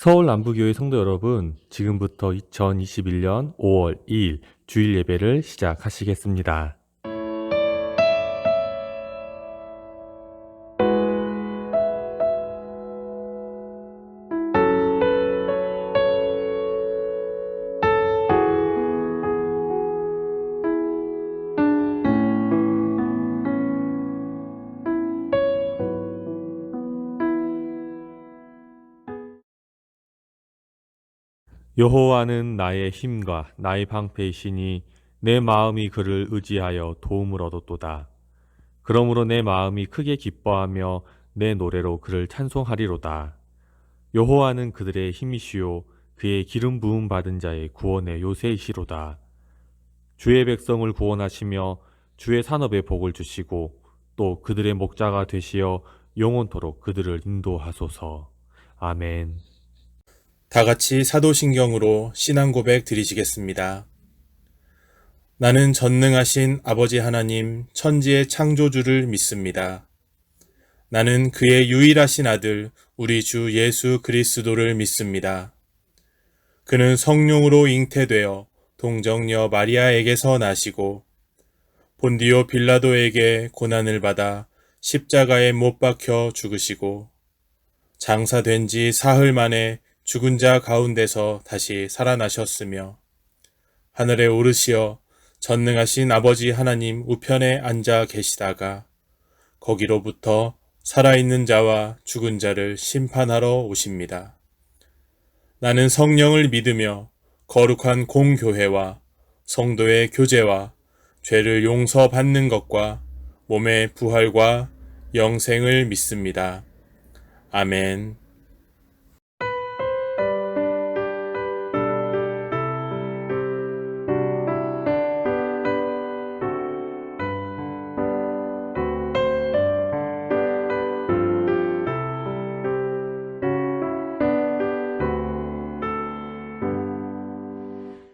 서울 남부교회 성도 여러분, 지금부터 2021년 5월 2일 주일 예배를 시작하시겠습니다. 여호와는 나의 힘과 나의 방패이시니 내 마음이 그를 의지하여 도움을 얻었도다. 그러므로 내 마음이 크게 기뻐하며 내 노래로 그를 찬송하리로다. 여호와는 그들의 힘이시요 그의 기름 부음 받은 자의 구원의 요새이시로다. 주의 백성을 구원하시며 주의 산업에 복을 주시고 또 그들의 목자가 되시어 영원토록 그들을 인도하소서. 아멘. 다 같이 사도신경으로 신앙 고백 드리시겠습니다. 나는 전능하신 아버지 하나님 천지의 창조주를 믿습니다. 나는 그의 유일하신 아들 우리 주 예수 그리스도를 믿습니다. 그는 성령으로 잉태되어 동정녀 마리아에게서 나시고 본디오 빌라도에게 고난을 받아 십자가에 못 박혀 죽으시고 장사된 지 사흘 만에 죽은 자 가운데서 다시 살아나셨으며 하늘에 오르시어 전능하신 아버지 하나님 우편에 앉아 계시다가 거기로부터 살아있는 자와 죽은 자를 심판하러 오십니다. 나는 성령을 믿으며 거룩한 공교회와 성도의 교제와 죄를 용서받는 것과 몸의 부활과 영생을 믿습니다. 아멘.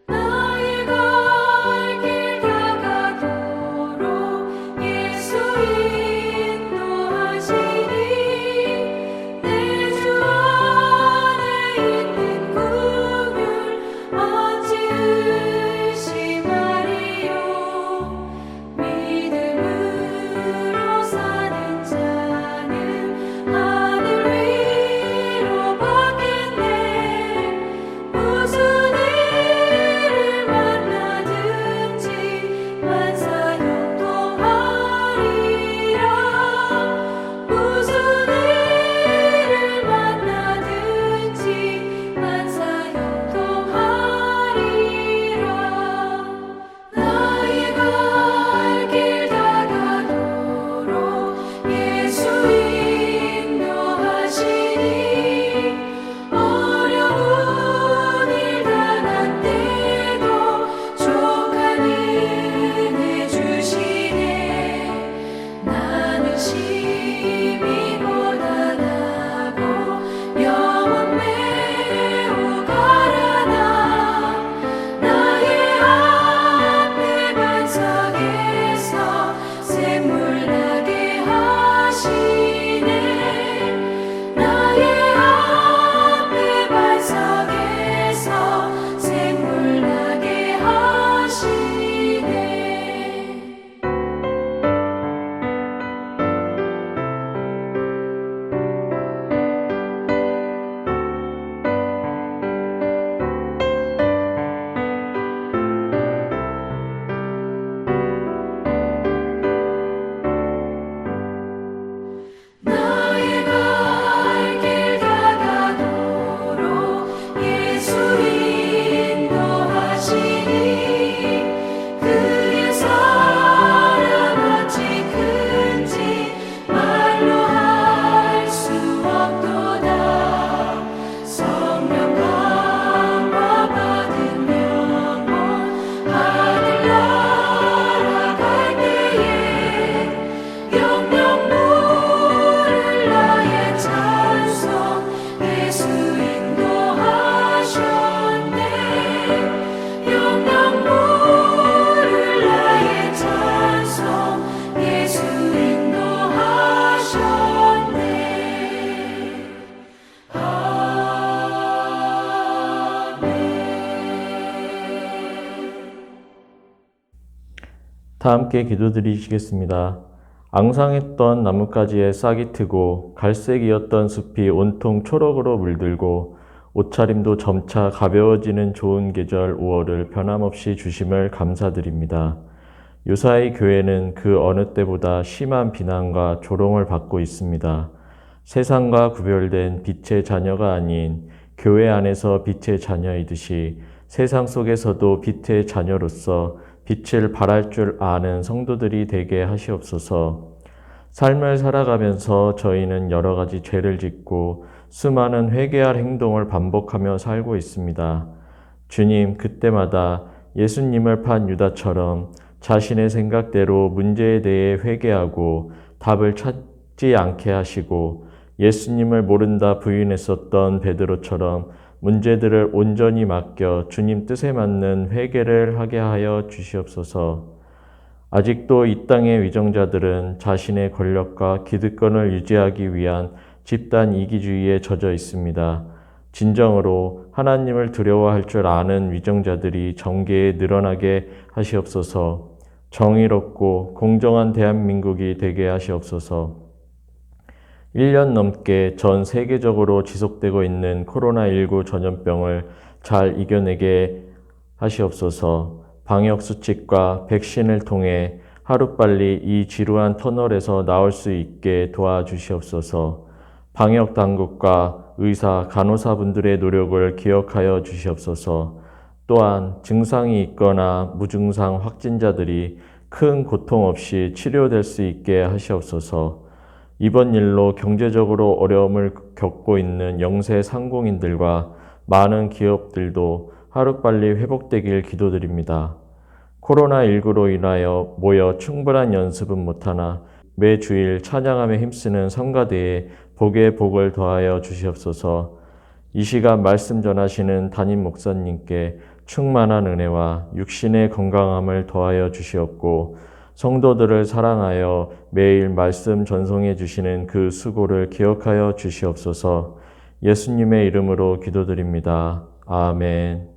나의 갈 길 다가도록 예수 인도하시니 내 주 다 함께 기도드리시겠습니다. 앙상했던 나뭇가지에 싹이 트고 갈색이었던 숲이 온통 초록으로 물들고 옷차림도 점차 가벼워지는 좋은 계절 5월을 변함없이 주심을 감사드립니다. 요사이 교회는 그 어느 때보다 심한 비난과 조롱을 받고 있습니다. 세상과 구별된 빛의 자녀가 아닌 교회 안에서 빛의 자녀이듯이 세상 속에서도 빛의 자녀로서 빛을 발할 줄 아는 성도들이 되게 하시옵소서. 삶을 살아가면서 저희는 여러 가지 죄를 짓고 수많은 회개할 행동을 반복하며 살고 있습니다. 주님, 그때마다 예수님을 판 유다처럼 자신의 생각대로 문제에 대해 회개하고 답을 찾지 않게 하시고 예수님을 모른다 부인했었던 베드로처럼 문제들을 온전히 맡겨 주님 뜻에 맞는 회개를 하게 하여 주시옵소서. 아직도 이 땅의 위정자들은 자신의 권력과 기득권을 유지하기 위한 집단 이기주의에 젖어 있습니다. 진정으로 하나님을 두려워할 줄 아는 위정자들이 정계에 늘어나게 하시옵소서. 정의롭고 공정한 대한민국이 되게 하시옵소서. 1년 넘게 전 세계적으로 지속되고 있는 코로나19 전염병을 잘 이겨내게 하시옵소서. 방역수칙과 백신을 통해 하루빨리 이 지루한 터널에서 나올 수 있게 도와주시옵소서. 방역당국과 의사, 간호사분들의 노력을 기억하여 주시옵소서. 또한 증상이 있거나 무증상 확진자들이 큰 고통 없이 치료될 수 있게 하시옵소서. 이번 일로 경제적으로 어려움을 겪고 있는 영세 상공인들과 많은 기업들도 하루빨리 회복되길 기도드립니다. 코로나19로 인하여 모여 충분한 연습은 못하나 매 주일 찬양함에 힘쓰는 성가대에 복의 복을 더하여 주시옵소서. 이 시간 말씀 전하시는 담임 목사님께 충만한 은혜와 육신의 건강함을 더하여 주시옵고 성도들을 사랑하여 매일 말씀 전송해 주시는 그 수고를 기억하여 주시옵소서. 예수님의 이름으로 기도드립니다. 아멘.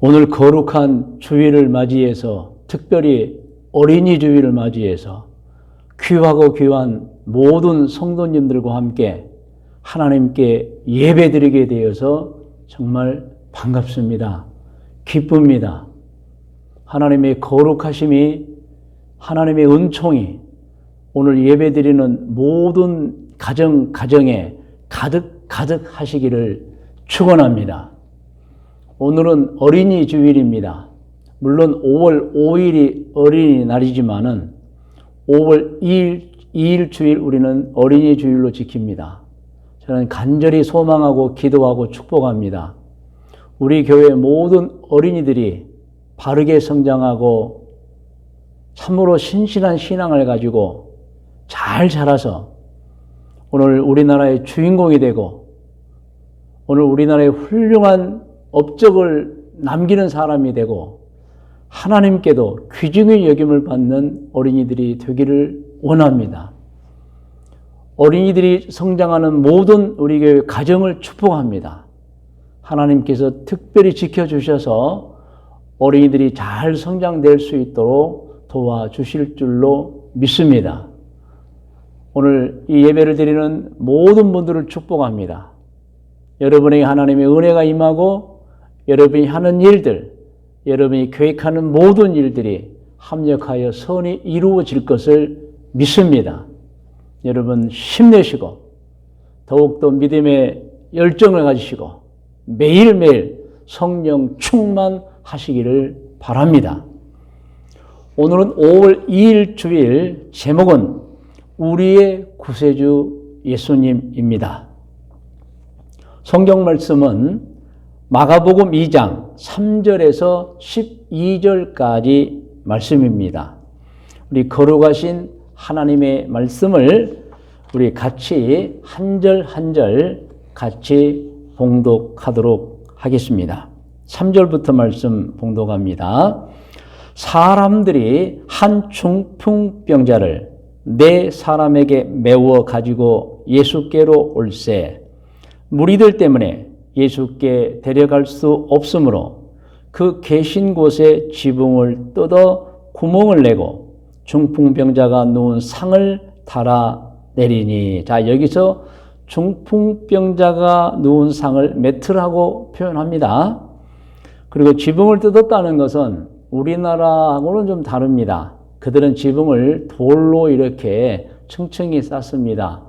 오늘 거룩한 주일을 맞이해서, 특별히 어린이 주일을 맞이해서 귀하고 귀한 모든 성도님들과 함께 하나님께 예배드리게 되어서 정말 반갑습니다. 기쁩니다. 하나님의 거룩하심이, 하나님의 은총이 오늘 예배드리는 모든 가정에 가득 하시기를 축원합니다. 오늘은 어린이 주일입니다. 물론 5월 5일이 어린이날이지만은 5월 2일 주일 우리는 어린이 주일로 지킵니다. 저는 간절히 소망하고 기도하고 축복합니다. 우리 교회 모든 어린이들이 바르게 성장하고 참으로 신실한 신앙을 가지고 잘 자라서 오늘 우리나라의 주인공이 되고 오늘 우리나라의 훌륭한 업적을 남기는 사람이 되고 하나님께도 귀중히 여김을 받는 어린이들이 되기를 원합니다. 어린이들이 성장하는 모든 우리 교회 가정을 축복합니다. 하나님께서 특별히 지켜주셔서 어린이들이 잘 성장될 수 있도록 도와주실 줄로 믿습니다. 오늘 이 예배를 드리는 모든 분들을 축복합니다. 여러분에게 하나님의 은혜가 임하고 여러분이 하는 일들, 여러분이 계획하는 모든 일들이 합력하여 선이 이루어질 것을 믿습니다. 여러분 힘내시고 더욱더 믿음의 열정을 가지시고 매일매일 성령 충만하시기를 바랍니다. 오늘은 5월 2일 주일, 제목은 우리의 구세주 예수님입니다. 성경 말씀은 마가복음 2장 3절에서 12절까지 말씀입니다. 우리 거룩하신 하나님의 말씀을 우리 같이 한 절 한 절 같이 봉독하도록 하겠습니다. 3절부터 말씀 봉독합니다. 사람들이 한 중풍병자를 네 사람에게 메워 가지고 예수께로 올세 무리들 때문에 예수께 데려갈 수 없으므로 그 계신 곳에 지붕을 뜯어 구멍을 내고 중풍병자가 누운 상을 달아 내리니. 자, 여기서 중풍병자가 누운 상을 매트라고 표현합니다. 그리고 지붕을 뜯었다는 것은 우리나라하고는 좀 다릅니다. 그들은 지붕을 돌로 이렇게 층층이 쌓습니다.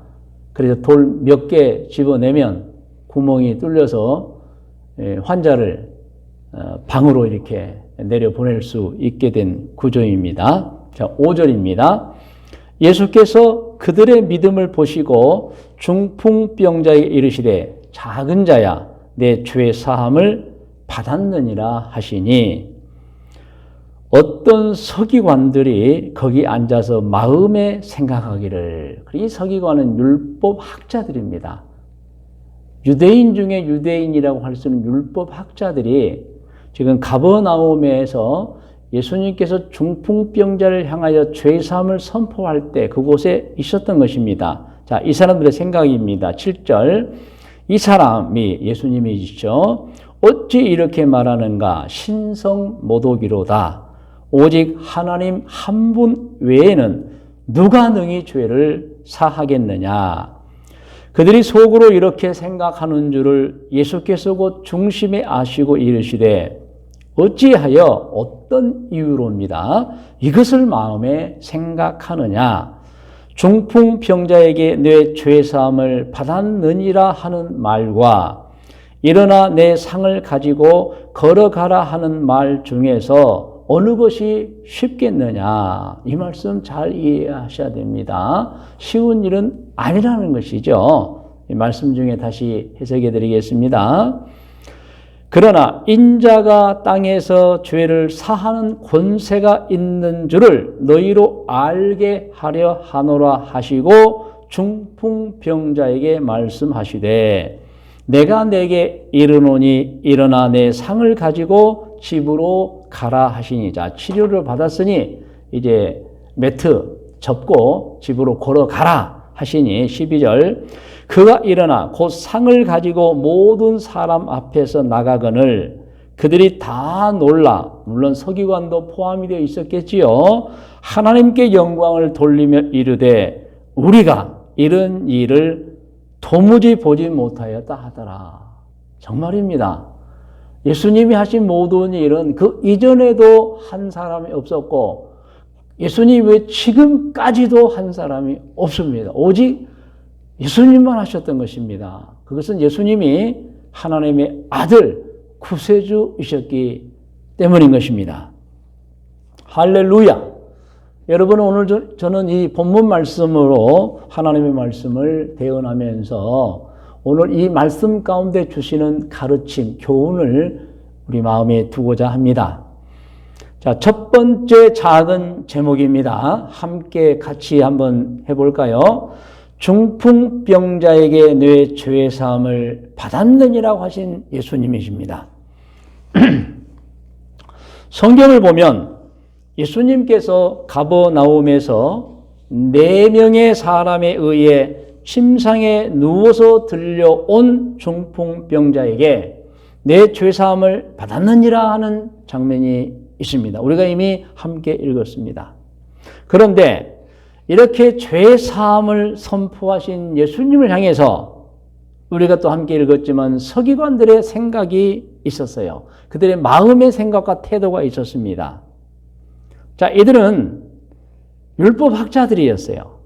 그래서 돌 몇 개 집어내면 구멍이 뚫려서 환자를 방으로 이렇게 내려보낼 수 있게 된 구조입니다. 자, 5절입니다. 예수께서 그들의 믿음을 보시고 중풍병자에게 이르시되 작은 자야 내 죄 사함을 받았느니라 하시니. 어떤 서기관들이 거기 앉아서 마음에 생각하기를, 이 서기관은 율법 학자들입니다. 유대인 중에 유대인이라고 할 수 있는 율법 학자들이 지금 가버나움에서 예수님께서 중풍병자를 향하여 죄사함을 선포할 때 그곳에 있었던 것입니다. 자, 이 사람들의 생각입니다. 7절. 이 사람이 예수님이시죠. 어찌 이렇게 말하는가? 신성모독이로다. 오직 하나님 한 분 외에는 누가 능히 죄를 사하겠느냐. 그들이 속으로 이렇게 생각하는 줄을 예수께서 곧 중심에 아시고 이르시되 어찌하여 어떤 이유로입니다. 이것을 마음에 생각하느냐. 중풍병자에게 내 죄사함을 받았느니라 하는 말과 일어나 내 상을 가지고 걸어가라 하는 말 중에서 어느 것이 쉽겠느냐. 이 말씀 잘 이해하셔야 됩니다. 쉬운 일은 아니라는 것이죠. 이 말씀 중에 다시 해석해 드리겠습니다. 그러나 인자가 땅에서 죄를 사하는 권세가 있는 줄을 너희로 알게 하려 하노라 하시고 중풍병자에게 말씀하시되 내가 내게 이르노니 일어나 내 상을 가지고 집으로 가라 하시니. 자, 치료를 받았으니 이제 매트 접고 집으로 걸어가라 하시니. 12절. 그가 일어나 곧 상을 가지고 모든 사람 앞에서 나가거늘 그들이 다 놀라, 물론 서기관도 포함이 되어 있었겠지요. 하나님께 영광을 돌리며 이르되 우리가 이런 일을 도무지 보지 못하였다 하더라. 정말입니다. 예수님이 하신 모든 일은 그 이전에도 한 사람이 없었고 예수님 외 지금까지도 한 사람이 없습니다. 오직 예수님만 하셨던 것입니다. 그것은 예수님이 하나님의 아들 구세주이셨기 때문인 것입니다. 할렐루야! 여러분, 오늘 저는 이 본문 말씀으로 하나님의 말씀을 대언하면서 오늘 이 말씀 가운데 주시는 가르침, 교훈을 우리 마음에 두고자 합니다. 자, 첫 번째 작은 제목입니다. 함께 같이 한번 해볼까요? 중풍병자에게 내 죄 사함을 받았느니라고 하신 예수님이십니다. 성경을 보면 예수님께서 가버나움에서 4명의 사람에 의해 침상에 누워서 들려온 중풍병자에게 내 죄 사함을 받았느니라 하는 장면이 있습니다. 우리가 이미 함께 읽었습니다. 그런데 이렇게 죄 사함을 선포하신 예수님을 향해서 우리가 또 함께 읽었지만 서기관들의 생각이 있었어요. 그들의 마음의 생각과 태도가 있었습니다. 자, 이들은 율법학자들이었어요.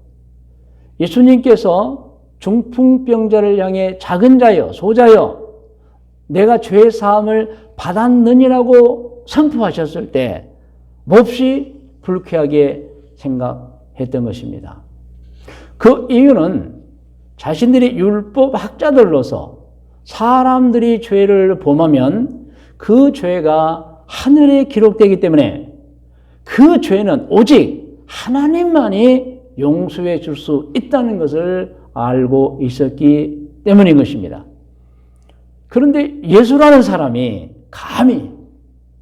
예수님께서 중풍병자를 향해 작은 자여, 소자여, 내가 죄 사함을 받았느니라고 선포하셨을 때 몹시 불쾌하게 생각했던 것입니다. 그 이유는 자신들이 율법학자들로서 사람들이 죄를 범하면 그 죄가 하늘에 기록되기 때문에 그 죄는 오직 하나님만이 용서해 줄 수 있다는 것을 알고 있었기 때문인 것입니다. 그런데 예수라는 사람이 감히,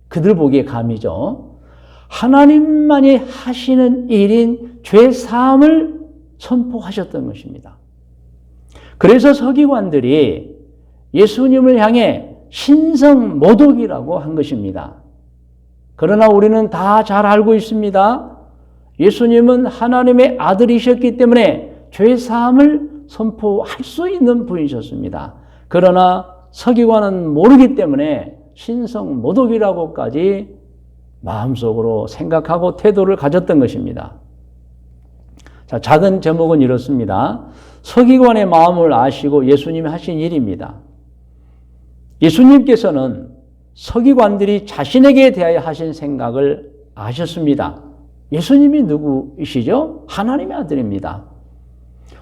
그들 보기에 감히죠, 하나님만이 하시는 일인 죄 사함을 선포하셨던 것입니다. 그래서 서기관들이 예수님을 향해 신성모독이라고 한 것입니다. 그러나 우리는 다 잘 알고 있습니다. 예수님은 하나님의 아들이셨기 때문에 죄 사함을 선포할 수 있는 분이셨습니다. 그러나 서기관은 모르기 때문에 신성모독이라고까지 마음속으로 생각하고 태도를 가졌던 것입니다. 자, 작은 제목은 이렇습니다. 서기관의 마음을 아시고 예수님이 하신 일입니다. 예수님께서는 서기관들이 자신에게 대하여 하신 생각을 아셨습니다. 예수님이 누구이시죠? 하나님의 아들입니다.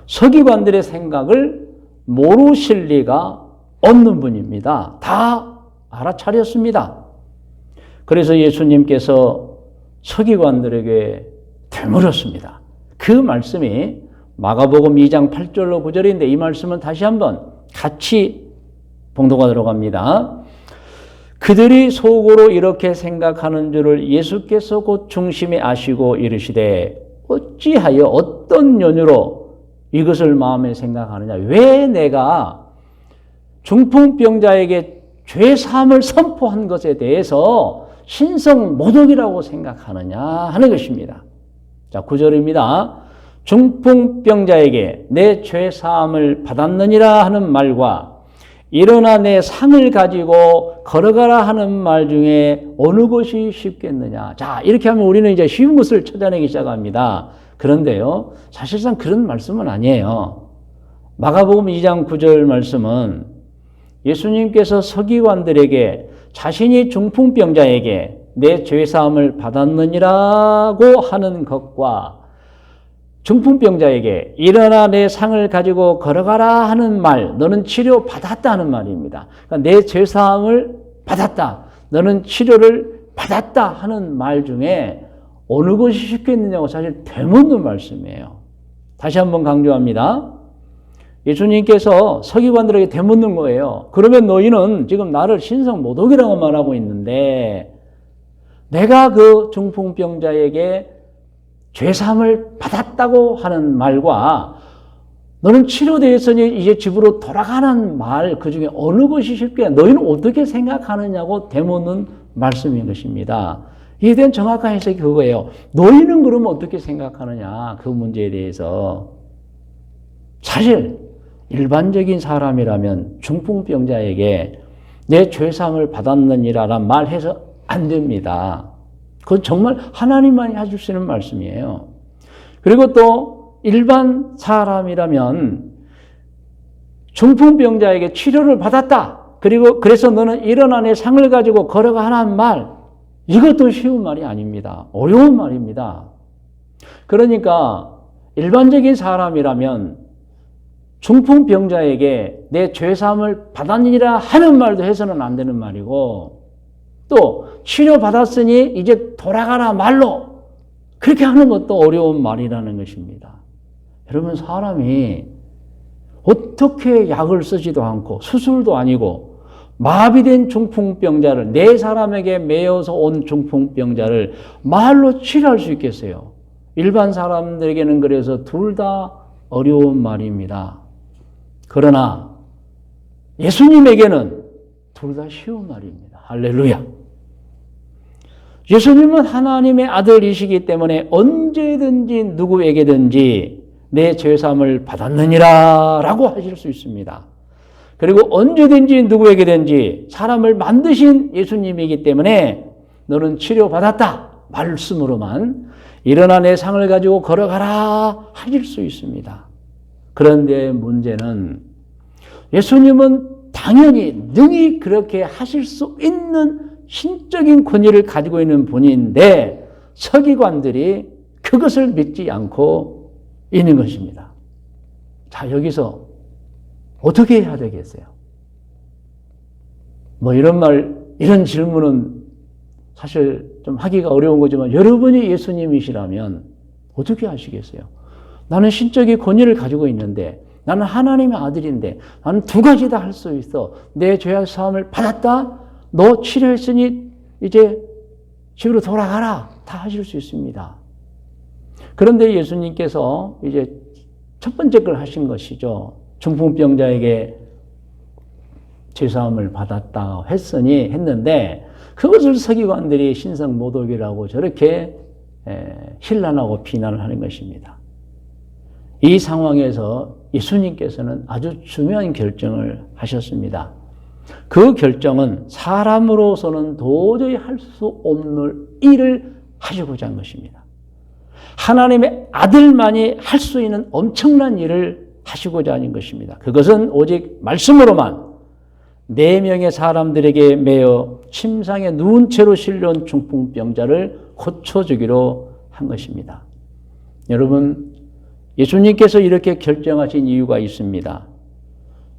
서기관들의 생각을 모르실 리가 없는 분입니다. 다 알아차렸습니다. 그래서 예수님께서 서기관들에게 되물었습니다. 그 말씀이 마가복음 2장 8절로 9절인데 이 말씀은 다시 한번 같이 봉독하 들어갑니다. 그들이 속으로 이렇게 생각하는 줄을 예수께서 곧 중심에 아시고 이르시되 어찌하여 어떤 연유로 이것을 마음에 생각하느냐. 왜 내가 중풍병자에게 죄사함을 선포한 것에 대해서 신성모독이라고 생각하느냐 하는 것입니다. 자, 9절입니다. 중풍병자에게 내 죄사함을 받았느니라 하는 말과 일어나 내 상을 가지고 걸어가라 하는 말 중에 어느 것이 쉽겠느냐. 자, 이렇게 하면 우리는 이제 쉬운 것을 찾아내기 시작합니다. 그런데요, 사실상 그런 말씀은 아니에요. 마가복음 2장 9절 말씀은 예수님께서 서기관들에게 자신이 중풍병자에게 내 죄사함을 받았느니라고 하는 것과 중풍병자에게 일어나 내 상을 가지고 걸어가라 하는 말, 너는 치료받았다 하는 말입니다. 그러니까 내 죄사함을 받았다, 너는 치료를 받았다 하는 말 중에 어느 것이 쉽겠느냐고 사실 되묻는 말씀이에요. 다시 한번 강조합니다. 예수님께서 서기관들에게 되묻는 거예요. 그러면 너희는 지금 나를 신성모독이라고 말하고 있는데 내가 그 중풍병자에게 죄사함을 받았다고 하는 말과 너는 치료되었으니 이제 집으로 돌아가는 말, 그 중에 어느 것이 쉽게 너희는 어떻게 생각하느냐고 되묻는 말씀인 것입니다. 이에 대한 정확한 해석이 그거예요. 너희는 그러면 어떻게 생각하느냐, 그 문제에 대해서. 사실 일반적인 사람이라면 중풍병자에게 내 죄상을 받았느니라란 말해서 안 됩니다. 그건 정말 하나님만이 해줄 수 있는 말씀이에요. 그리고 또 일반 사람이라면 중풍병자에게 치료를 받았다. 그리고 그래서 너는 일어나 내 상을 가지고 걸어가라는 말, 이것도 쉬운 말이 아닙니다. 어려운 말입니다. 그러니까 일반적인 사람이라면 중풍병자에게 내 죄사함을 받았느니라 하는 말도 해서는 안 되는 말이고, 또 치료받았으니 이제 돌아가라 말로 그렇게 하는 것도 어려운 말이라는 것입니다. 여러분, 사람이 어떻게 약을 쓰지도 않고 수술도 아니고 마비된 중풍병자를, 네 사람에게 매여서 온 중풍병자를 말로 치료할 수 있겠어요? 일반 사람들에게는 그래서 둘 다 어려운 말입니다. 그러나 예수님에게는 둘 다 쉬운 말입니다. 할렐루야. 예수님은 하나님의 아들이시기 때문에 언제든지 누구에게든지 내 죄사함을 받았느니라 라고 하실 수 있습니다. 그리고 언제든지 누구에게든지 사람을 만드신 예수님이기 때문에 너는 치료받았다 말씀으로만 일어나 내 상을 가지고 걸어가라 하실 수 있습니다. 그런데 문제는 예수님은 당연히 능히 그렇게 하실 수 있는 신적인 권위를 가지고 있는 분인데 서기관들이 그것을 믿지 않고 있는 것입니다. 자, 여기서 어떻게 해야 되겠어요? 이런 질문은 사실 좀 하기가 어려운 거지만 여러분이 예수님이시라면 어떻게 하시겠어요? 나는 신적인 권위를 가지고 있는데, 나는 하나님의 아들인데, 나는 두 가지 다 할 수 있어. 내 죄악 사함을 받았다. 너 치료했으니 이제 집으로 돌아가라. 다 하실 수 있습니다. 그런데 예수님께서 이제 첫 번째 걸 하신 것이죠. 중풍병자에게 죄사함을 받았다 했는데 그것을 서기관들이 신성모독이라고 저렇게 힐난하고 비난을 하는 것입니다. 이 상황에서 예수님께서는 아주 중요한 결정을 하셨습니다. 그 결정은 사람으로서는 도저히 할 수 없는 일을 하시고자 한 것입니다. 하나님의 아들만이 할 수 있는 엄청난 일을 하시고자 하는 것입니다. 그것은 오직 말씀으로만 4명의 사람들에게 매여 침상에 누운 채로 실려온 중풍병자를 고쳐주기로 한 것입니다. 여러분, 예수님께서 이렇게 결정하신 이유가 있습니다.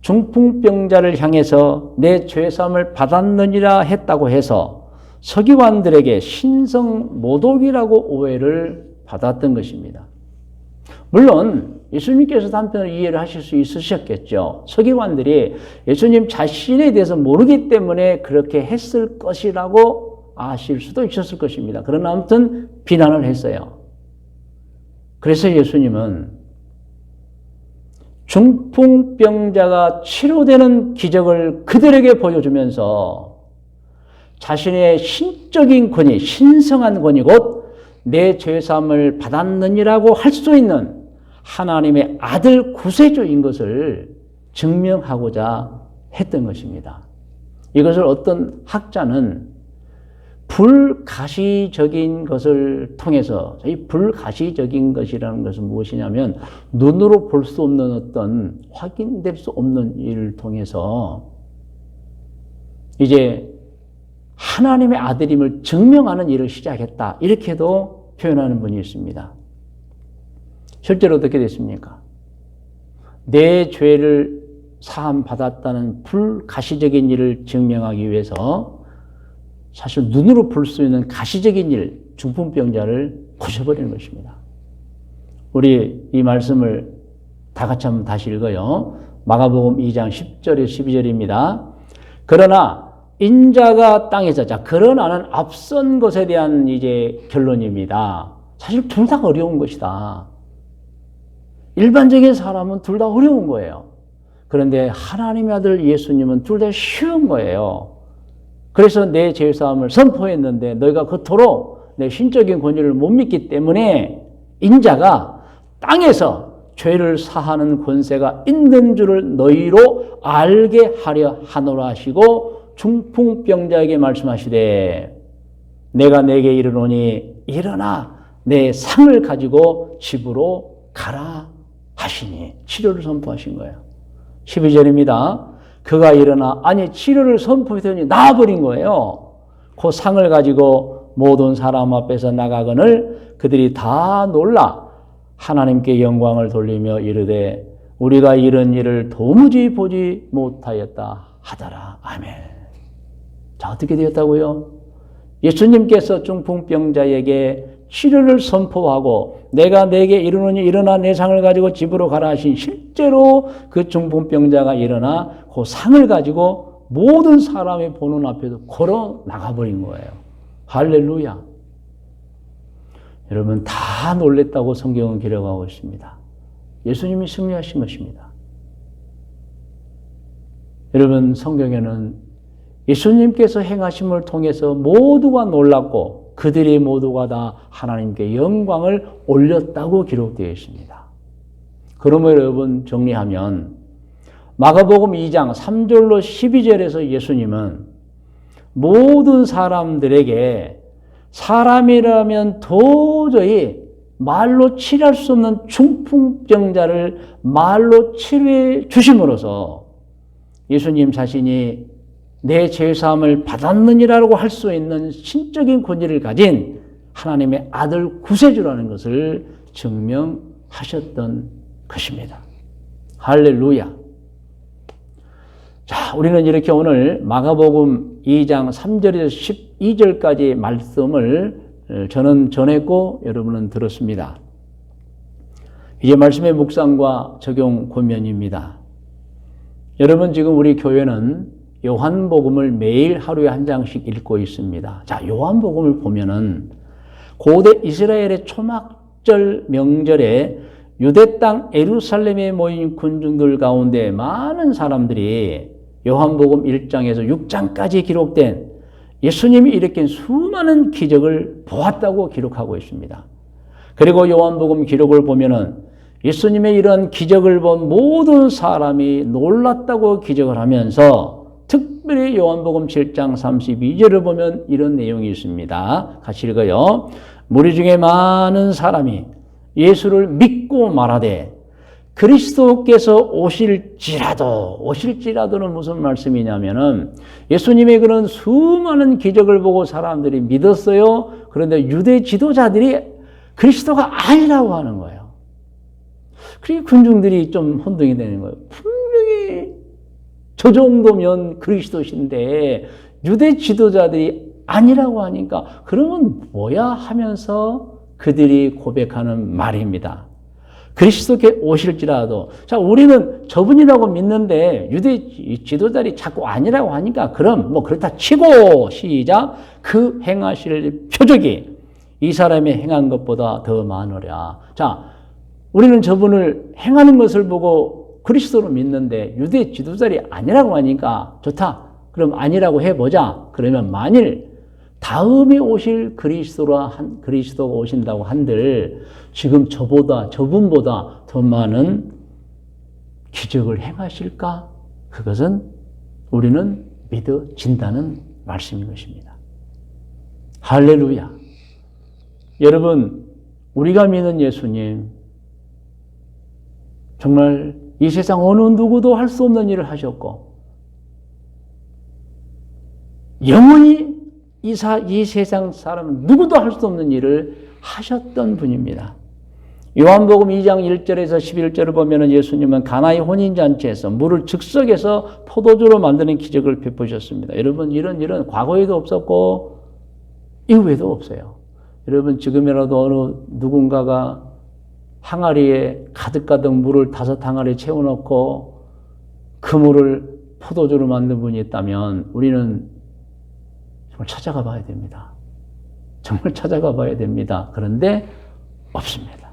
중풍병자를 향해서 내 죄사함을 받았느니라 했다고 해서 서기관들에게 신성모독이라고 오해를 받았던 것입니다. 물론 예수님께서도 한편으로 이해를 하실 수 있으셨겠죠. 서기관들이 예수님 자신에 대해서 모르기 때문에 그렇게 했을 것이라고 아실 수도 있었을 것입니다. 그러나 아무튼 비난을 했어요. 그래서 예수님은 중풍병자가 치료되는 기적을 그들에게 보여주면서 자신의 신적인 권위, 신성한 권위, 곧 내 죄사함을 받았느니라고 할 수 있는 하나님의 아들 구세주인 것을 증명하고자 했던 것입니다. 이것을 어떤 학자는 불가시적인 것을 통해서, 이 불가시적인 것이라는 것은 무엇이냐면 눈으로 볼 수 없는 어떤 확인될 수 없는 일을 통해서 이제 하나님의 아들임을 증명하는 일을 시작했다. 이렇게도 표현하는 분이 있습니다. 실제로 어떻게 됐습니까? 내 죄를 사함 받았다는 불가시적인 일을 증명하기 위해서 사실 눈으로 볼 수 있는 가시적인 일, 중풍병자를 고쳐버리는 것입니다. 우리 이 말씀을 다 같이 한번 다시 읽어요. 마가복음 2장 10절에 12절입니다. 그러나 인자가 땅에서, 자, 그러나는 앞선 것에 대한 이제 결론입니다. 사실 둘 다 어려운 것이다. 일반적인 사람은 둘 다 어려운 거예요. 그런데 하나님의 아들 예수님은 둘 다 쉬운 거예요. 그래서 내 죄사함을 선포했는데 너희가 그토록 내 신적인 권위를 못 믿기 때문에 인자가 땅에서 죄를 사하는 권세가 있는 줄을 너희로 알게 하려 하노라 하시고 중풍병자에게 말씀하시되 내가 내게 이르노니 일어나 내 상을 가지고 집으로 가라 하시니 치료를 선포하신 거예요. 12절입니다. 그가 일어나 아니 치료를 선포했더니 나아버린 거예요. 그 상을 가지고 모든 사람 앞에서 나가거늘 그들이 다 놀라 하나님께 영광을 돌리며 이르되 우리가 이런 일을 도무지 보지 못하였다 하더라. 아멘. 자, 어떻게 되었다고요? 예수님께서 중풍병자에게 치료를 선포하고 내가 내게 이르노니 일어나 내 상을 가지고 집으로 가라 하신 실제로 그 중풍병자가 일어나 그 상을 가지고 모든 사람이 보는 앞에서 걸어 나가버린 거예요. 할렐루야. 여러분 다 놀랬다고 성경은 기록하고 있습니다. 예수님이 승리하신 것입니다. 여러분 성경에는 예수님께서 행하심을 통해서 모두가 놀랐고 그들이 모두가 다 하나님께 영광을 올렸다고 기록되어 있습니다. 그러므로 여러분 정리하면 마가복음 2장 3절로 12절에서 예수님은 모든 사람들에게 사람이라면 도저히 말로 치료할 수 없는 중풍병자를 말로 치료해 주심으로써 예수님 자신이 내 죄사함을 받았느니라고 할 수 있는 신적인 권위를 가진 하나님의 아들 구세주라는 것을 증명하셨던 것입니다. 할렐루야. 자, 우리는 이렇게 오늘 마가복음 2장 3절에서 12절까지 말씀을 저는 전했고 여러분은 들었습니다. 이제 말씀의 묵상과 적용 고면입니다. 여러분 지금 우리 교회는 요한복음을 매일 하루에 한 장씩 읽고 있습니다. 자, 요한복음을 보면은 고대 이스라엘의 초막절 명절에 유대 땅 예루살렘에 모인 군중들 가운데 많은 사람들이 요한복음 1장에서 6장까지 기록된 예수님이 일으킨 수많은 기적을 보았다고 기록하고 있습니다. 그리고 요한복음 기록을 보면은 예수님의 이런 기적을 본 모든 사람이 놀랐다고 기적을 하면서 특별히 요한복음 7장 32절을 보면 이런 내용이 있습니다. 같이 읽어요. 무리 중에 많은 사람이 예수를 믿고 말하되 그리스도께서 오실지라도는 무슨 말씀이냐면은 예수님의 그런 수많은 기적을 보고 사람들이 믿었어요. 그런데 유대 지도자들이 그리스도가 아니라고 하는 거예요. 그리고 군중들이 좀 혼동이 되는 거예요. 분명히 저 정도면 그리스도신데 유대 지도자들이 아니라고 하니까 그러면 뭐야 하면서 그들이 고백하는 말입니다. 그리스도께 오실지라도 자 우리는 저분이라고 믿는데 유대 지도자들이 자꾸 아니라고 하니까 그럼 뭐 그렇다 치고 시작 그 행하실 표적이 이 사람이 행한 것보다 더 많으랴. 자 우리는 저분을 행하는 것을 보고 그리스도로 믿는데 유대 지도자들이 아니라고 하니까 좋다. 그럼 아니라고 해보자. 그러면 만일 다음에 오실 그리스도가 오신다고 한들 지금 저분보다 더 많은 기적을 행하실까? 그것은 우리는 믿어진다는 말씀인 것입니다. 할렐루야. 여러분, 우리가 믿는 예수님 정말 이 세상 어느 누구도 할 수 없는 일을 하셨고 영원히 이 세상 사람은 누구도 할 수 없는 일을 하셨던 분입니다. 요한복음 2장 1절에서 11절을 보면 예수님은 가나의 혼인잔치에서 물을 즉석에서 포도주로 만드는 기적을 베푸셨습니다. 여러분 이런 일은 과거에도 없었고 이후에도 없어요. 여러분 지금이라도 어느 누군가가 항아리에 가득가득 물을 5항아리 채워놓고 그 물을 포도주로 만든 분이 있다면 우리는 정말 찾아가 봐야 됩니다. 정말 찾아가 봐야 됩니다. 그런데 없습니다.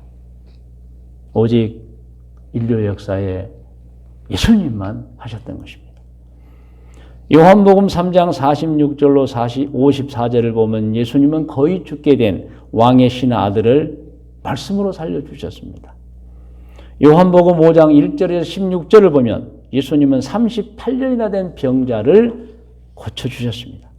오직 인류 역사에 예수님만 하셨던 것입니다. 요한복음 3장 46절로 54절을 보면 예수님은 거의 죽게 된 왕의 신의 아들을 말씀으로 살려주셨습니다. 요한복음 5장 1절에서 16절을 보면 예수님은 38년이나 된 병자를 고쳐주셨습니다.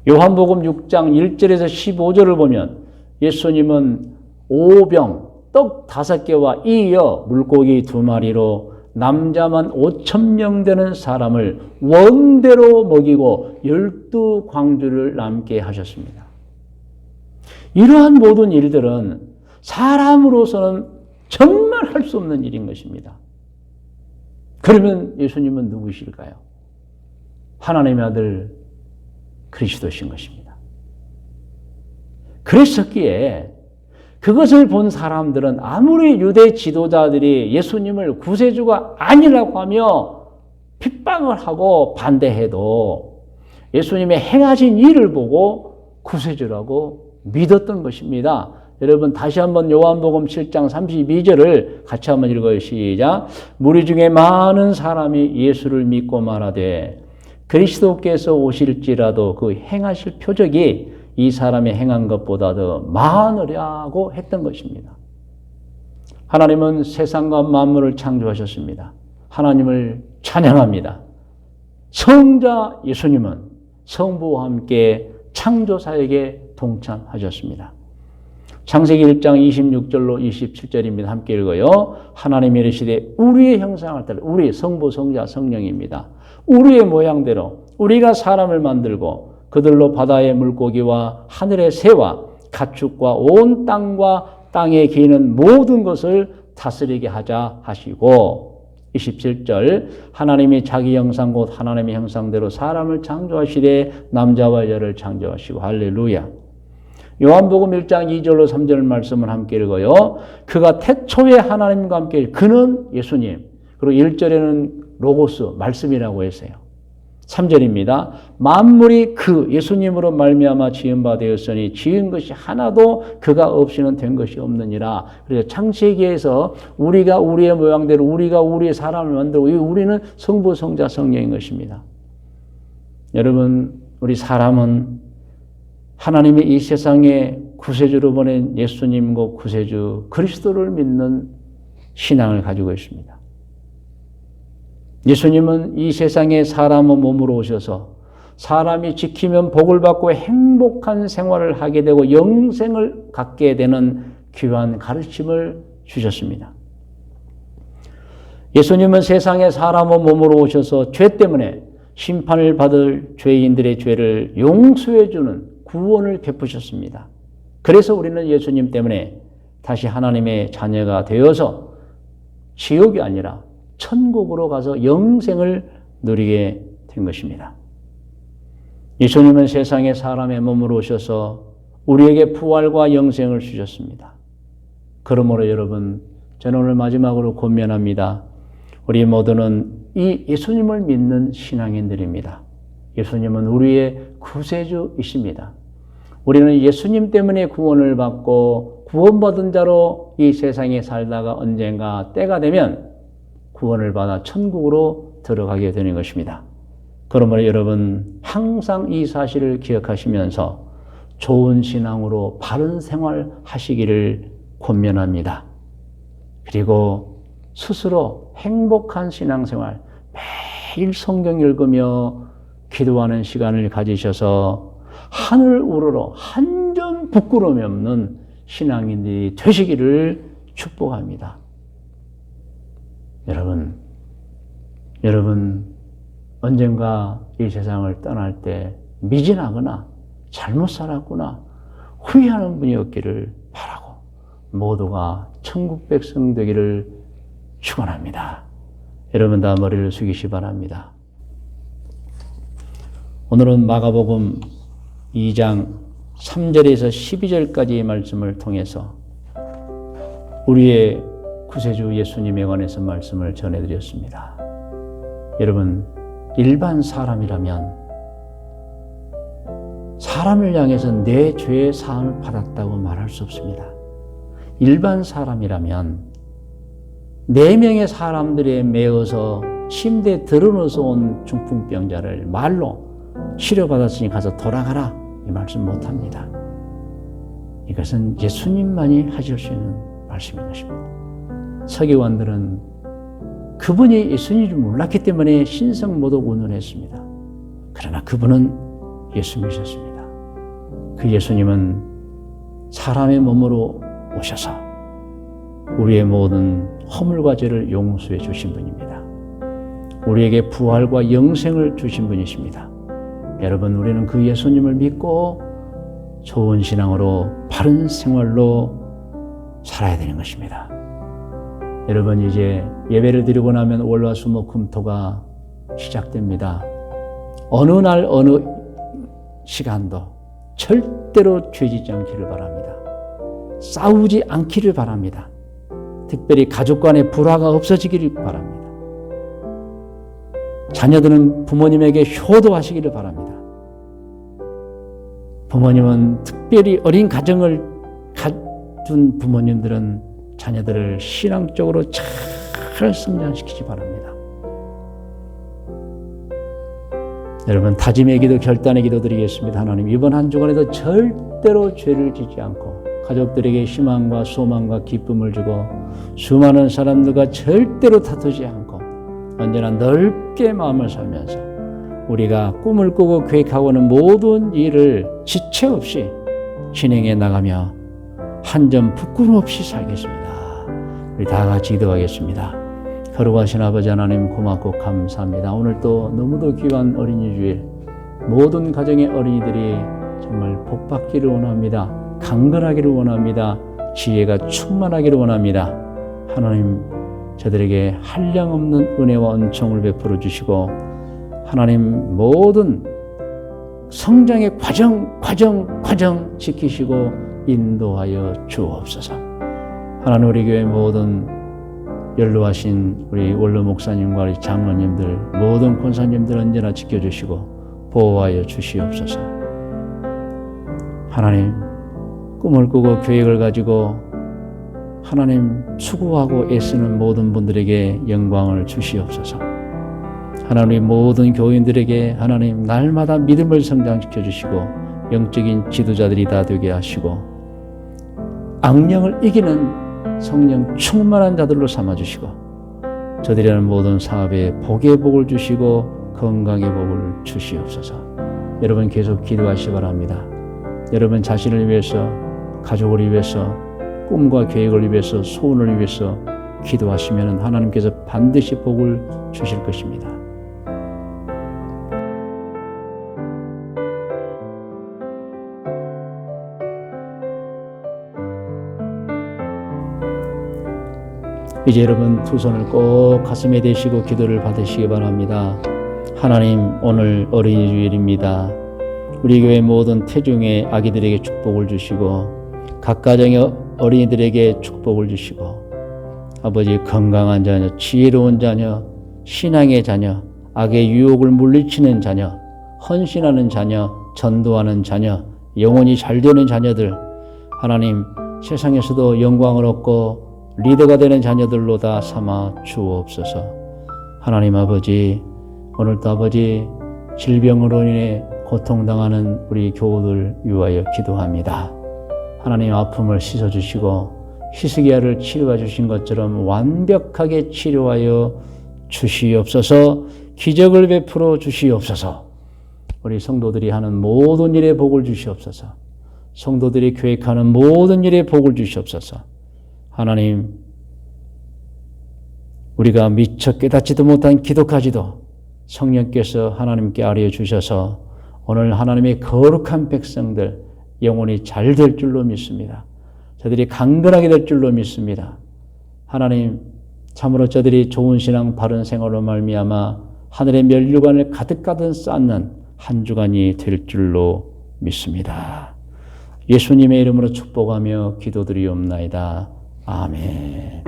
요한복음 6장 1절에서 15절을 보면 예수님은 오병, 떡 5개와 이어 물고기 2마리로 남자만 5,000명 되는 사람을 원대로 먹이고 12광주를 남게 하셨습니다. 이러한 모든 일들은 사람으로서는 정말 할 수 없는 일인 것입니다. 그러면 예수님은 누구실까요? 하나님의 아들 그리스도신 것입니다. 그랬었기에 그것을 본 사람들은 아무리 유대 지도자들이 예수님을 구세주가 아니라고 하며 핍박을 하고 반대해도 예수님의 행하신 일을 보고 구세주라고 믿었던 것입니다. 여러분 다시 한번 요한복음 7장 32절을 같이 한번 읽어요. 시작. 무리 중에 많은 사람이 예수를 믿고 말하되 그리스도께서 오실지라도 그 행하실 표적이 이 사람이 행한 것보다 더 많으려고 했던 것입니다. 하나님은 세상과 만물을 창조하셨습니다. 하나님을 찬양합니다. 성자 예수님은 성부와 함께 창조사에게 동참하셨습니다. 창세기 1장 26절로 27절입니다. 함께 읽어요. 하나님이 이르시되 우리의 형상을 따라 우리 성부 성자 성령입니다. 우리의 모양대로 우리가 사람을 만들고 그들로 바다의 물고기와 하늘의 새와 가축과 온 땅과 땅에 기는 모든 것을 다스리게 하자 하시고 27절 하나님이 자기 형상 곧 하나님의 형상대로 사람을 창조하시되 남자와 여자를 창조하시고 할렐루야. 요한복음 1장 2절로 3절 말씀을 함께 읽어요. 그가 태초에 하나님과 함께 그는 예수님 그리고 1절에는 로고스 말씀이라고 했어요. 3절입니다. 만물이 그 예수님으로 말미암아 지은 바 되었으니 지은 것이 하나도 그가 없이는 된 것이 없느니라. 그래서 창세기에서 우리가 우리의 모양대로 우리가 우리의 사람을 만들고 우리는 성부 성자 성령인 것입니다. 여러분 우리 사람은 하나님이 이 세상에 구세주로 보낸 예수님과 구세주 그리스도를 믿는 신앙을 가지고 있습니다. 예수님은 이 세상에 사람의 몸으로 오셔서 사람이 지키면 복을 받고 행복한 생활을 하게 되고 영생을 갖게 되는 귀한 가르침을 주셨습니다. 예수님은 세상에 사람의 몸으로 오셔서 죄 때문에 심판을 받을 죄인들의 죄를 용서해 주는 구원을 베푸셨습니다. 그래서 우리는 예수님 때문에 다시 하나님의 자녀가 되어서 지옥이 아니라 천국으로 가서 영생을 누리게 된 것입니다. 예수님은 세상에 사람의 몸으로 오셔서 우리에게 부활과 영생을 주셨습니다. 그러므로 여러분, 저는 오늘 마지막으로 권면합니다. 우리 모두는 이 예수님을 믿는 신앙인들입니다. 예수님은 우리의 구세주이십니다. 우리는 예수님 때문에 구원을 받고 구원받은 자로 이 세상에 살다가 언젠가 때가 되면 구원을 받아 천국으로 들어가게 되는 것입니다. 그러므로 여러분 항상 이 사실을 기억하시면서 좋은 신앙으로 바른 생활 하시기를 권면합니다. 그리고 스스로 행복한 신앙생활, 매일 성경 읽으며 기도하는 시간을 가지셔서 하늘 우러러 한 점 부끄러움이 없는 신앙인들이 되시기를 축복합니다. 여러분 언젠가 이 세상을 떠날 때 미진하거나 잘못 살았구나 후회하는 분이 없기를 바라고 모두가 천국 백성 되기를 축원합니다. 여러분 다 머리를 숙이시 바랍니다. 오늘은 마가복음 2장 3절에서 12절까지의 말씀을 통해서 우리의 구세주 예수님에 관해서 말씀을 전해드렸습니다. 여러분, 일반 사람이라면 사람을 향해서 내 죄의 사함을 받았다고 말할 수 없습니다. 일반 사람이라면 4명의 사람들에 매어서 침대에 드러누워서 온 중풍병자를 말로 치료받았으니 가서 돌아가라 이 말씀 못합니다. 이것은 예수님만이 하실 수 있는 말씀인 것입니다. 서기관들은 그분이 예수님인 줄 몰랐기 때문에 신성모독 운운했습니다. 그러나 그분은 예수님이셨습니다. 그 예수님은 사람의 몸으로 오셔서 우리의 모든 허물과 죄를 용서해 주신 분입니다. 우리에게 부활과 영생을 주신 분이십니다. 여러분, 우리는 그 예수님을 믿고 좋은 신앙으로 바른 생활로 살아야 되는 것입니다. 여러분, 이제 예배를 드리고 나면 월화수목금토가 시작됩니다. 어느 날 어느 시간도 절대로 죄짓지 않기를 바랍니다. 싸우지 않기를 바랍니다. 특별히 가족 간의 불화가 없어지기를 바랍니다. 자녀들은 부모님에게 효도하시기를 바랍니다. 부모님은 특별히 어린 가정을 가진 부모님들은 자녀들을 신앙적으로 잘 성장시키기 바랍니다. 여러분, 다짐의 기도, 결단의 기도 드리겠습니다. 하나님, 이번 한 주간에도 절대로 죄를 짓지 않고 가족들에게 희망과 소망과 기쁨을 주고 수많은 사람들과 절대로 다투지 않고 언제나 넓게 마음을 살면서 우리가 꿈을 꾸고 계획하고 있는 모든 일을 지체 없이 진행해 나가며 한 점 부끄럼 없이 살겠습니다. 우리 다 같이 기도하겠습니다. 거룩하신 아버지 하나님, 고맙고 감사합니다. 오늘 또 너무도 귀한 어린이 주일, 모든 가정의 어린이들이 정말 복받기를 원합니다. 강건하기를 원합니다. 지혜가 충만하기를 원합니다. 하나님, 저들에게 한량없는 은혜와 은총을 베풀어 주시고 하나님, 모든 성장의 과정 지키시고 인도하여 주옵소서. 하나님, 우리 교회 모든 연로하신 우리 원로 목사님과 우리 장로님들, 모든 권사님들 언제나 지켜주시고 보호하여 주시옵소서. 하나님, 꿈을 꾸고 계획을 가지고 하나님 추구하고 애쓰는 모든 분들에게 영광을 주시옵소서. 하나님, 모든 교인들에게 하나님 날마다 믿음을 성장시켜 주시고 영적인 지도자들이 다 되게 하시고 악령을 이기는 성령 충만한 자들로 삼아주시고 저들이 하는 모든 사업에 복의 복을 주시고 건강의 복을 주시옵소서. 여러분, 계속 기도하시기 바랍니다. 여러분 자신을 위해서, 가족을 위해서, 꿈과 계획을 위해서, 소원을 위해서 기도하시면 하나님께서 반드시 복을 주실 것입니다. 이제 여러분 두 손을 꼭 가슴에 대시고 기도를 받으시기 바랍니다. 하나님, 오늘 어린이 주일입니다. 우리 교회 모든 태중의 아기들에게 축복을 주시고 각 가정의 어린이들에게 축복을 주시고 아버지, 건강한 자녀, 지혜로운 자녀, 신앙의 자녀, 악의 유혹을 물리치는 자녀, 헌신하는 자녀, 전도하는 자녀, 영혼이 잘 되는 자녀들, 하나님 세상에서도 영광을 얻고 리더가 되는 자녀들로 다 삼아 주옵소서. 하나님 아버지, 오늘도 아버지 질병으로 인해 고통당하는 우리 교우들 위하여 기도합니다. 하나님, 아픔을 씻어주시고 히스기야를 치료해 주신 것처럼 완벽하게 치료하여 주시옵소서. 기적을 베풀어 주시옵소서. 우리 성도들이 하는 모든 일에 복을 주시옵소서. 성도들이 계획하는 모든 일에 복을 주시옵소서. 하나님, 우리가 미처 깨닫지도 못한 기도까지도 성령께서 하나님께 알려주셔서 오늘 하나님의 거룩한 백성들 영혼이 잘 될 줄로 믿습니다. 저들이 강건하게 될 줄로 믿습니다. 하나님, 참으로 저들이 좋은 신앙 바른 생활로 말미암아 하늘의 면류관을 가득가득 쌓는 한 주간이 될 줄로 믿습니다. 예수님의 이름으로 축복하며 기도드리옵나이다. 아멘.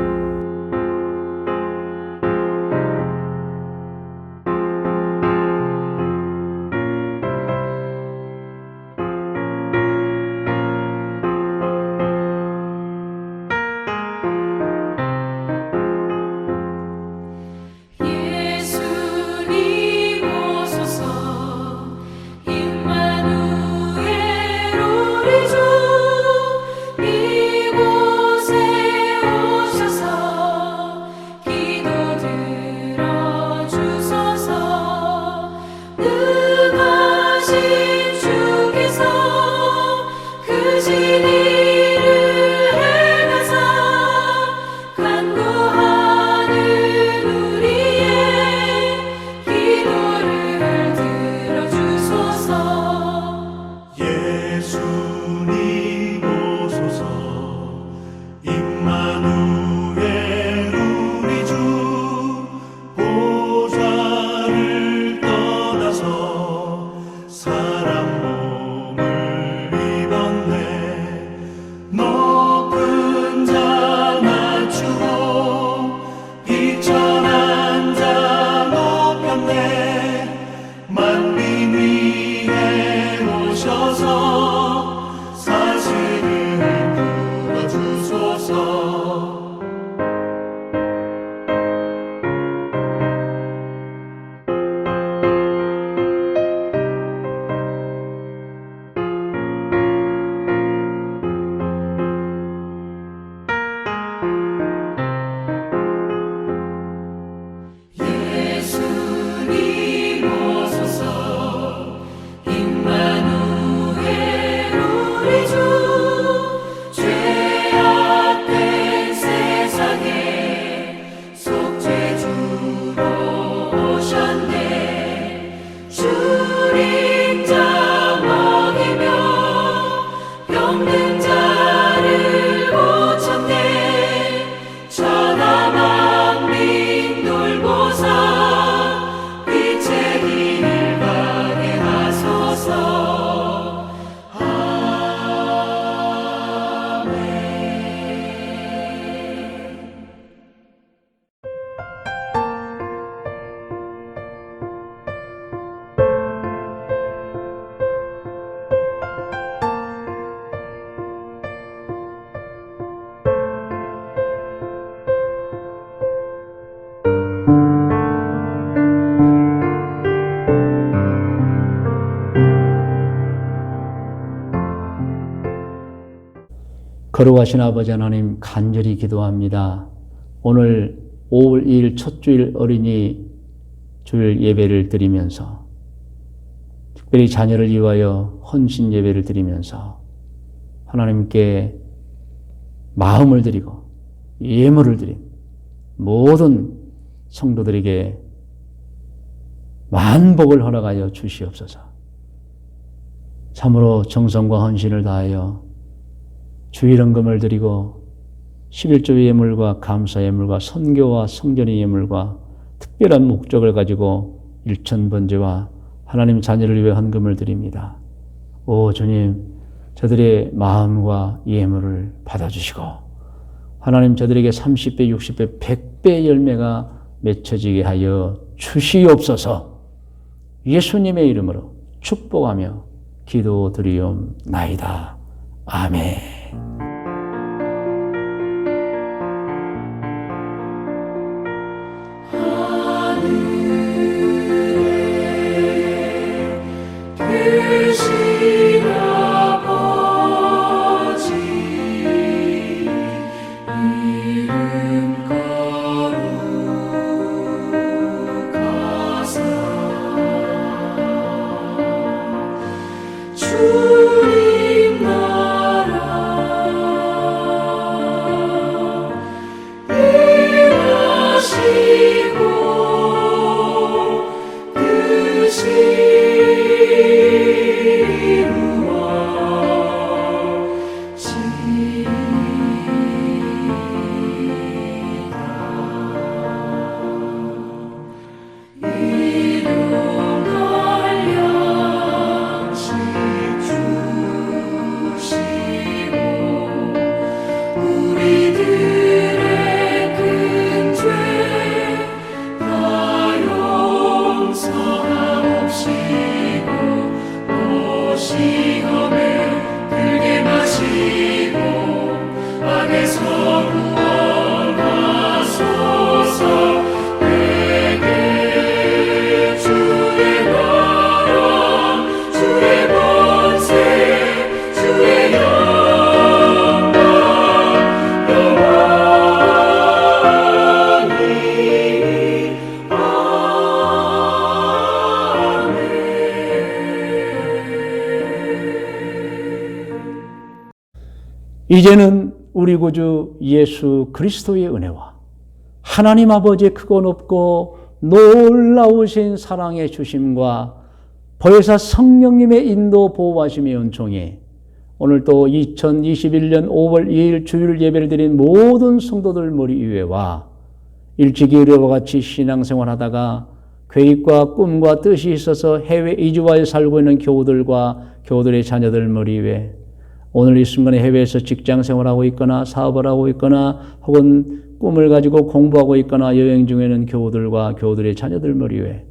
임마누엘 우리 주 보좌를 떠나서 사람 몸을 입었네. 높은 자 낮추고 비천한 자 높였네. 만민 위에 오셔서 사슬을 풀어주소서. 예수님 오소서. 임마누엘 우리 주 죄악된 세상에 속죄주로 오셨네. 주림자 먹이며 병든 자를 고쳤네. 천하 만민 돌보사 빛의 길 가게 하소서. 아멘. 거룩하신 아버지 하나님, 간절히 기도합니다. 오늘 5월 2일 첫 주일 어린이 주일 예배를 드리면서 특별히 자녀를 위하여 헌신 예배를 드리면서 하나님께 마음을 드리고 예물을 드린 모든 성도들에게 만복을 허락하여 주시옵소서. 참으로 정성과 헌신을 다하여 주일헌금을 드리고 11조 예물과 감사 예물과 선교와 성전의 예물과 특별한 목적을 가지고 일천번제와 하나님 자녀를 위해 헌금을 드립니다. 오 주님, 저들의 마음과 예물을 받아주시고 하나님 저들에게 30배, 60배, 100배 열매가 맺혀지게 하여 주시옵소서. 예수님의 이름으로 축복하며 기도드리옵나이다. 아멘. 크신 아버지 이름 거룩하사 주님 나라 임하시고 뜻이 이제는 우리 구주 예수 그리스도의 은혜와 하나님 아버지의 크고 높고 놀라우신 사랑의 주심과 보혜사 성령님의 인도 보호하심의 은총이 오늘 또 2021년 5월 2일 주일 예배를 드린 모든 성도들 머리 위에와 일찍이 의뢰와 같이 신앙생활하다가 계획과 꿈과 뜻이 있어서 해외 이주하여 살고 있는 교우들과 교우들의 자녀들 머리 위에, 오늘 이 순간에 해외에서 직장 생활하고 있거나 사업을 하고 있거나 혹은 꿈을 가지고 공부하고 있거나 여행 중에는 교우들과 교우들의 자녀들 머리 위에,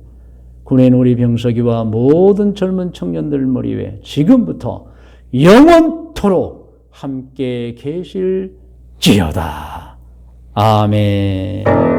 군에 있는 우리 병석이와 모든 젊은 청년들 머리 위에 지금부터 영원토록 함께 계실지어다. 아멘.